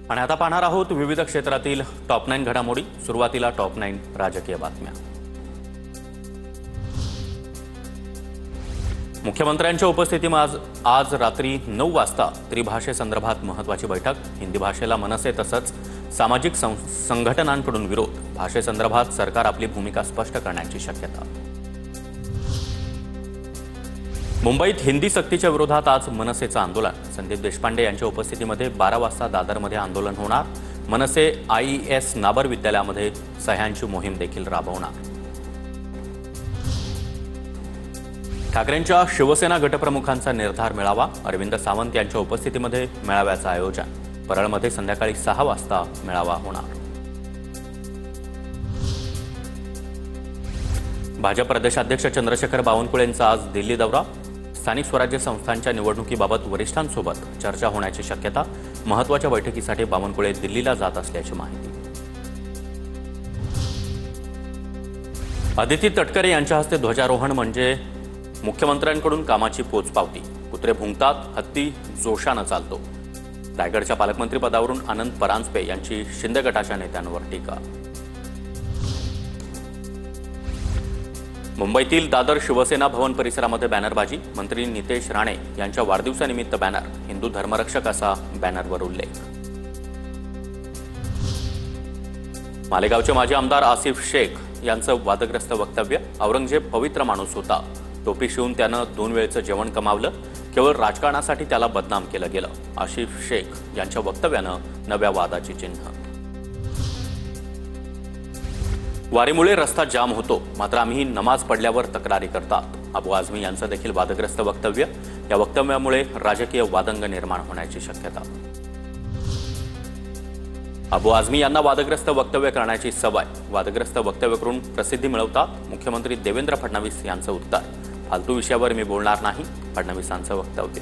आणि आता पाहणार आहोत विविध क्षेत्रातील टॉप 9 घडामोडी। सुरुवातीला टॉप 9 राजकीय बातम्या। मुख्यमंत्र्यांच्या उपस्थितीमध्ये आज रात्री 9 वाजता त्रिभाषेसंदर्भात महत्त्वाची बैठक। हिंदी भाषेला मनसे तसंच सामाजिक संघटनांकडून विरोध। भाषेसंदर्भात सरकार आपली भूमिका स्पष्ट करण्याची शक्यता। मुंबईत हिंदी सक्तीच्या विरोधात आज मनसेचं आंदोलन। संदीप देशपांडे यांच्या उपस्थितीमध्ये 12 वाजता दादरमध्ये आंदोलन होणार। मनसे IES नाबर विद्यालयामध्ये सह्यांची मोहीम देखील राबवणार। ठाकरेंच्या शिवसेना गटप्रमुखांचा निर्धार मेळावा। अरविंद सावंत यांच्या उपस्थितीमध्ये मेळाव्याचं आयोजन। परळमध्ये संध्याकाळी 6 वाजता मेळावा होणार। भाजप प्रदेशाध्यक्ष चंद्रशेखर बावनकुळेंचा आज दिल्ली दौरा। स्थानिक स्वराज्य संस्थांच्या निवडणुकीबाबत वरिष्ठांसोबत चर्चा होण्याची शक्यता। महत्त्वाच्या बैठकीसाठी बावनकुळे दिल्लीला जात असल्याची माहिती। अदिती तटकरे यांच्या हस्ते ध्वजारोहण म्हणजे मुख्यमंत्र्यांकडून कामाची पोचपावती। कुत्रे भुंकतात, हत्ती जोशानं चालतो। रायगडच्या पालकमंत्री पदावरून आनंद परांजपे यांची शिंदे गटाच्या नेत्यांवर टीका। मुंबईतील दादर शिवसेना भवन परिसरामध्ये बॅनरबाजी। मंत्री नितेश राणे यांच्या वाढदिवसानिमित्त बॅनर। हिंदू धर्मरक्षक असा बॅनरवर उल्लेख। मालेगावचे माजी आमदार आसिफ शेख यांचं वादग्रस्त वक्तव्य। औरंगजेब पवित्र माणूस होता, टोपी शिवून त्यानं 2 वेळचं जेवण कमावलं, केवळ राजकारणासाठी त्याला बदनाम केलं गेलं। आसिफ शेख यांच्या वक्तव्यानं नव्या वादाची चिन्ह। वारीमुळे रस्ता जाम होतो, मात्र आम्ही नमाज पडल्यावर तक्रारी करतात। अबू आझमी यांचं देखील वादग्रस्त वक्तव्य। या वक्तव्यामुळे राजकीय वादंग निर्माण होण्याची शक्यता। अबू आझमी यांना वादग्रस्त वक्तव्य करण्याची सवय। वादग्रस्त वक्तव्य करून प्रसिद्धी मिळवतात। मुख्यमंत्री देवेंद्र फडणवीस यांचं उत्तर। फालतू विषयावर मी बोलणार नाही, फडणवीसांचं वक्तव्य।